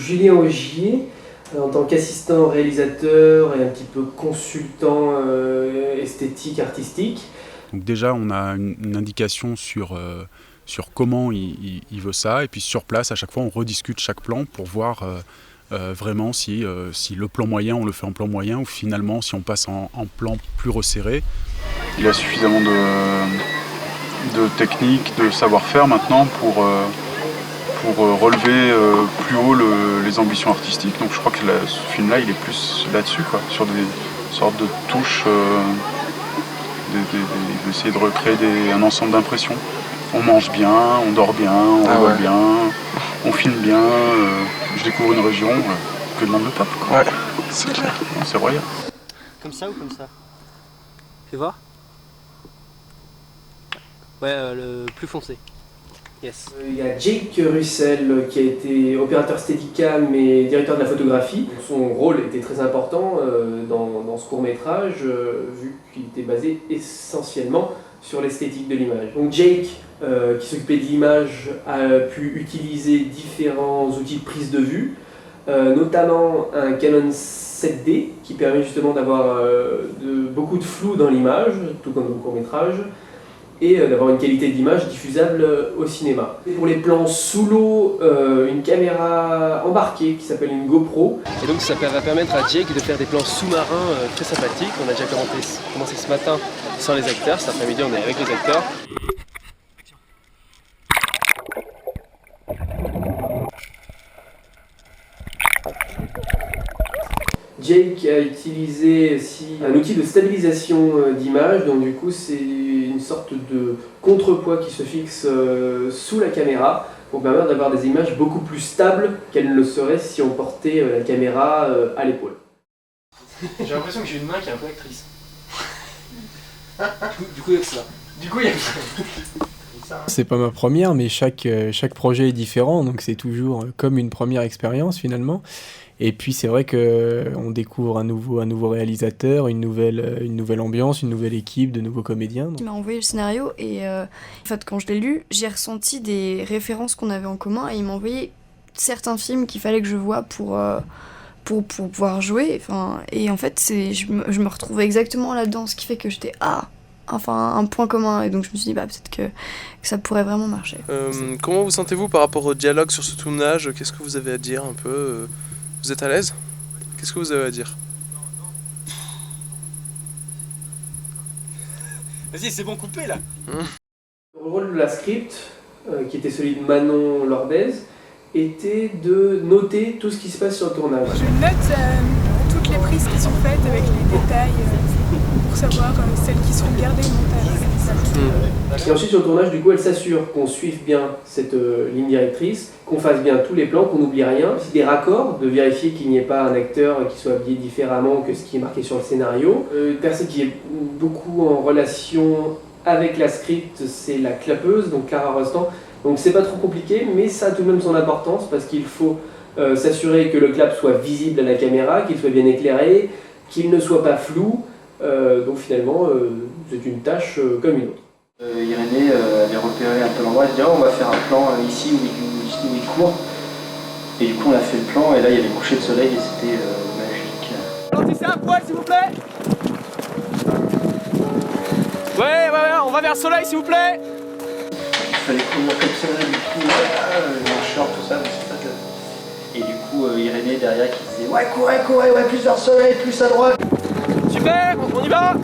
Julien Augier, en tant qu'assistant réalisateur et un petit peu consultant esthétique, artistique. Donc déjà, on a une indication sur comment il veut ça, et puis sur place, à chaque fois, on rediscute chaque plan pour voir vraiment si le plan moyen, on le fait en plan moyen, ou finalement, si on passe en plan plus resserré. Il a suffisamment de technique, de savoir-faire maintenant pour relever plus haut les ambitions artistiques. Donc je crois que ce film-là, il est plus là-dessus, quoi, sur des sortes de touches, d'essayer de recréer un ensemble d'impressions. On mange bien, on dort bien, on rigole bien, on filme bien. Je découvre une région que demande le peuple, quoi. Ouais, c'est clair. C'est royal. Comme ça ou comme ça? Fais voir. Ouais, le plus foncé. Yes. Il y a Jake Russell qui a été opérateur Steadicam et directeur de la photographie. Son rôle était très important dans ce court-métrage, vu qu'il était basé essentiellement sur l'esthétique de l'image. Donc Jake, qui s'occupait de l'image, a pu utiliser différents outils de prise de vue, notamment un Canon 7D qui permet justement d'avoir beaucoup de flou dans l'image, tout comme au court-métrage, et d'avoir une qualité d'image diffusable au cinéma. Et pour les plans sous l'eau, une caméra embarquée qui s'appelle une GoPro. Et donc ça va permettre à Jake de faire des plans sous-marins très sympathiques. On a déjà commencé ce matin sans les acteurs, cet après-midi on est avec les acteurs. Jake a utilisé aussi un outil de stabilisation d'image, donc du coup c'est une sorte de contrepoids qui se fixe sous la caméra pour permettre d'avoir des images beaucoup plus stables qu'elles ne le seraient si on portait la caméra à l'épaule. J'ai l'impression que j'ai une main qui est un peu actrice. Du coup il y a que ça. Du coup il y a que ça. C'est pas ma première, mais chaque projet est différent, donc c'est toujours comme une première expérience finalement. Et puis c'est vrai qu'on découvre un nouveau réalisateur, une nouvelle ambiance, une nouvelle équipe, de nouveaux comédiens. Il m'a envoyé le scénario et en fait quand je l'ai lu, j'ai ressenti des références qu'on avait en commun et il m'a envoyé certains films qu'il fallait que je voie pour pouvoir jouer. Et en fait je me retrouvais exactement là-dedans, ce qui fait que j'étais un point commun, et donc je me suis dit peut-être que ça pourrait vraiment marcher. Comment vous sentez-vous par rapport au dialogue sur ce tournage? Qu'est-ce que vous avez à dire un peu? Vous êtes à l'aise? Qu'est-ce que vous avez à dire? Vas-y, c'est bon, coupé là. Le rôle de la script, qui était celui de Manon Lordez, était de noter tout ce qui se passe sur le tournage. Je note toutes les prises qui sont faites avec les détails pour savoir celles qui seront gardées au montage. Et ensuite sur le tournage, du coup, elle s'assure qu'on suive bien cette ligne directrice, qu'on fasse bien tous les plans, qu'on n'oublie rien. C'est des raccords, de vérifier qu'il n'y ait pas un acteur qui soit habillé différemment que ce qui est marqué sur le scénario. Une personne qui est beaucoup en relation avec la script, c'est la clapeuse, donc Clara Rostand. Donc c'est pas trop compliqué, mais ça a tout de même son importance parce qu'il faut s'assurer que le clap soit visible à la caméra, qu'il soit bien éclairé, qu'il ne soit pas flou. Donc finalement, c'est une tâche comme une autre. Irénée avait repéré un peu l'endroit, elle dit on va faire un plan ici où il court. Et du coup on a fait le plan et là il y avait le coucher de soleil et c'était magique. Ralentissez un poil s'il vous plaît. Ouais, on va vers le soleil s'il vous plaît. Il fallait courir comme ça, du coup, en short, tout ça, mais c'est pas que... Et du coup Irénée derrière qui disait ouais courez, ouais, plus vers le soleil, plus à droite. Super, on y va.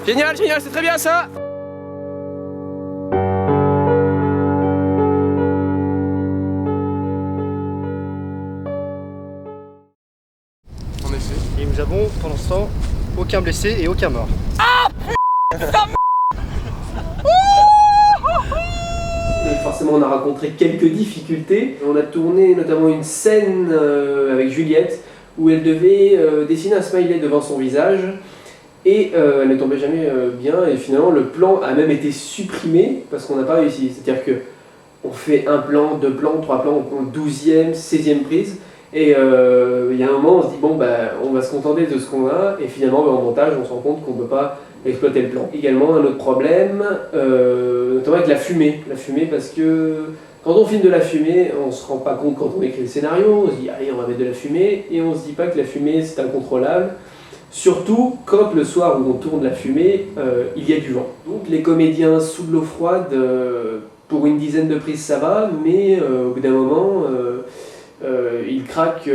Génial, c'est très bien ça. En effet. Et nous avons pour l'instant aucun blessé et aucun mort. Forcément, on a rencontré quelques difficultés. On a tourné notamment une scène avec Juliette où elle devait dessiner un smiley devant son visage et elle ne tombait jamais bien et finalement le plan a même été supprimé parce qu'on n'a pas réussi. C'est-à-dire que on fait un plan, deux plans, trois plans, on prend 12e, 16e prise et il y a un moment on se dit on va se contenter de ce qu'on a et finalement en montage on se rend compte qu'on ne peut pas exploiter le plan. Également un autre problème, notamment avec la fumée parce que Quand on filme de la fumée, on ne se rend pas compte quand on écrit le scénario, on se dit allez on va mettre de la fumée, et on ne se dit pas que la fumée c'est incontrôlable, surtout quand le soir où on tourne la fumée, il y a du vent. Donc les comédiens sous de l'eau froide, pour une dizaine de prises ça va, mais au bout d'un moment, ils craquent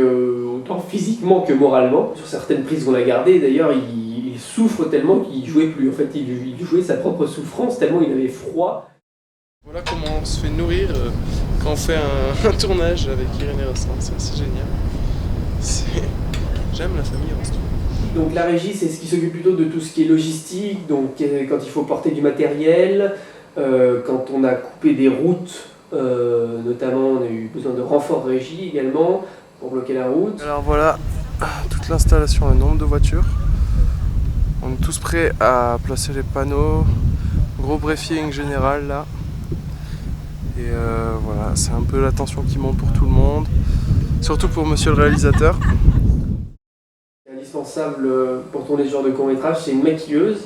autant physiquement que moralement. Sur certaines prises qu'on a gardées, d'ailleurs, il souffre tellement qu'il ne jouait plus. En fait, il jouait sa propre souffrance tellement il avait froid. Voilà comment on se fait nourrir quand on fait un tournage avec Irénée Rostand, c'est assez génial. J'aime la famille Rostand. Donc la régie, c'est ce qui s'occupe plutôt de tout ce qui est logistique, donc quand il faut porter du matériel, quand on a coupé des routes, notamment on a eu besoin de renforts régie également pour bloquer la route. Alors voilà toute l'installation, le nombre de voitures. On est tous prêts à placer les panneaux, gros briefing général là. Et voilà, c'est un peu la tension qui monte pour tout le monde, surtout pour monsieur le réalisateur. Indispensable pour tourner ce genre de court-métrage, c'est une maquilleuse.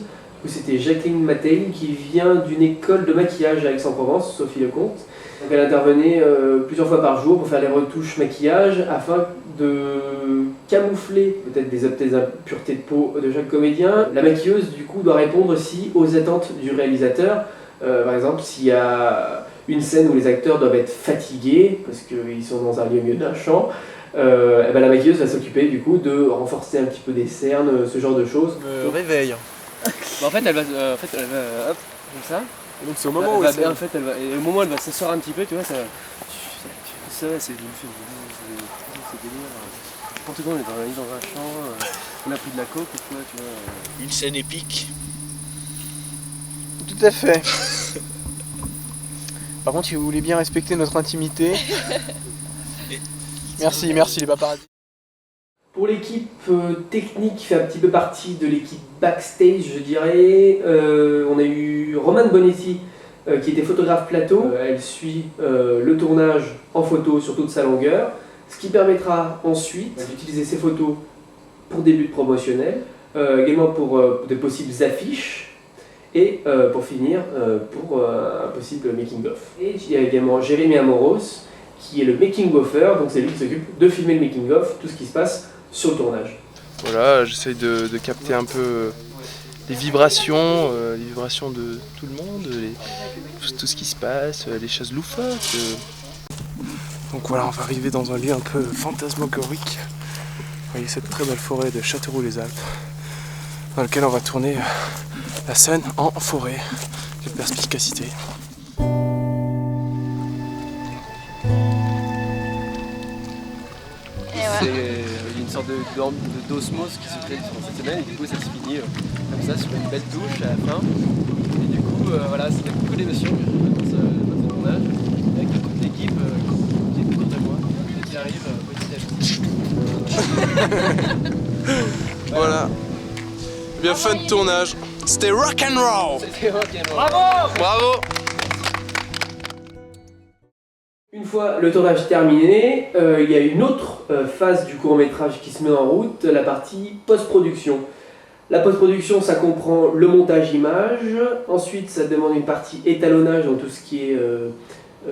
C'était Jacqueline Mattei qui vient d'une école de maquillage à Aix-en-Provence, Sophie Lecomte. Donc elle intervenait plusieurs fois par jour pour faire les retouches maquillage afin de camoufler peut-être des impuretés de peau de chaque comédien. La maquilleuse du coup doit répondre aussi aux attentes du réalisateur. Par exemple, s'il y a une scène où les acteurs doivent être fatigués parce qu'ils sont dans un lieu menaçant, et ben la maquilleuse va s'occuper du coup de renforcer un petit peu des cernes, ce genre de choses. Réveil. Bah, en fait, elle va hop, comme ça. Et donc c'est au moment où elle en fait, et au moment où elle va s'asseoir un petit peu, tu vois, ça c'est délire. N'importe quoi, on est dans un champ, on a pris de la coke ou quoi, tu vois. Une scène épique. Tout à fait. Par contre, si vous voulez bien respecter notre intimité. Merci les paparazzis. Pour l'équipe technique qui fait un petit peu partie de l'équipe backstage, je dirais, on a eu Romane Bonetti qui était photographe plateau. Elle suit le tournage en photo sur toute sa longueur, ce qui permettra ensuite d'utiliser ces photos pour des buts promotionnels, également pour de possibles affiches et pour finir pour un possible making-of. Et il y a également Jérémy Amoros qui est le making-offer, donc c'est lui qui s'occupe de filmer le making-of, tout ce qui se passe sur le tournage. Voilà, j'essaye de capter un peu les vibrations de tout le monde, tout ce qui se passe, les choses loufoques. Donc voilà, on va arriver dans un lieu un peu fantasmagorique. Vous voyez cette très belle forêt de Châteauroux-les-Alpes, dans laquelle on va tourner la scène en forêt. Quelle perspicacité. Il y a une sorte d'osmose qui se crée sur cette semaine et du coup ça se finit comme ça sur une belle touche à la fin. Et du coup voilà, c'était beaucoup d'émotions dans ce tournage avec toute l'équipe qui est autour de moi et qui arrive petit à petit. Voilà. Bien fin de tournage. C'était rock'n'roll. Bravo! Bravo! Une fois le tournage terminé, il y a une autre phase du court-métrage qui se met en route, la partie post-production. La post-production, ça comprend le montage image, ensuite ça demande une partie étalonnage dans tout ce qui est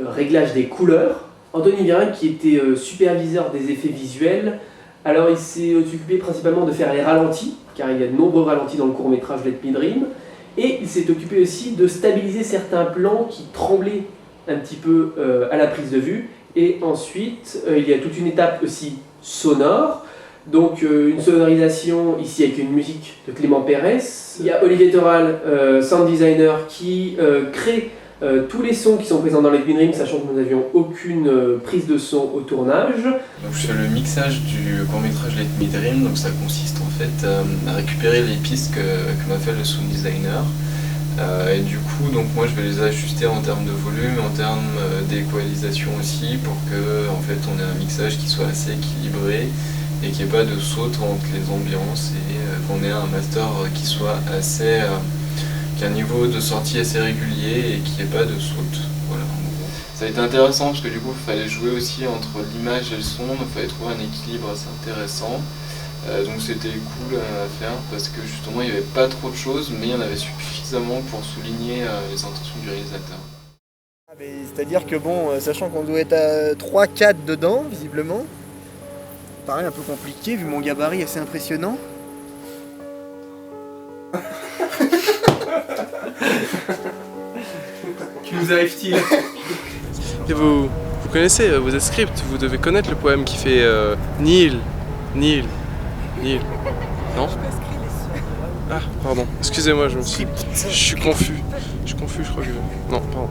réglage des couleurs. Anthony Virin, qui était superviseur des effets visuels, alors il s'est occupé principalement de faire les ralentis, car il y a de nombreux ralentis dans le court-métrage Let Me Dream, et il s'est occupé aussi de stabiliser certains plans qui tremblaient un petit peu à la prise de vue. Et ensuite, il y a toute une étape aussi sonore. Donc une sonorisation ici avec une musique de Clément Pérez. Il y a Olivier Toral, sound designer, qui crée tous les sons qui sont présents dans Let Me Dream, sachant que nous n'avions aucune prise de son au tournage. Donc je fais le mixage du court-métrage Let Me Dream, donc ça consiste en fait à récupérer les pistes que m'a fait le sound designer. Et du coup, donc moi je vais les ajuster en termes de volume, en termes d'équalisation aussi, pour que en fait on ait un mixage qui soit assez équilibré et qu'il n'y ait pas de saute entre les ambiances et qu'on ait un master qui soit assez, qui a un niveau de sortie assez régulier et qu'il n'y ait pas de saute. Voilà, en gros. Ça a été intéressant parce que du coup il fallait jouer aussi entre l'image et le son, il fallait trouver un équilibre assez intéressant. Donc c'était cool à faire parce que justement il n'y avait pas trop de choses mais il y en avait suffisamment pour souligner les intentions du réalisateur. C'est-à-dire que bon, sachant qu'on doit être à 3-4 dedans, visiblement, pareil, un peu compliqué vu mon gabarit assez impressionnant. Que nous arrive-t-il? Et vous connaissez, vous êtes script, vous devez connaître le poème qui fait Nil, Nil, Nil. Non? Ah, pardon, excusez-moi, je suis confus. Je suis confus, je crois que... Non, pardon.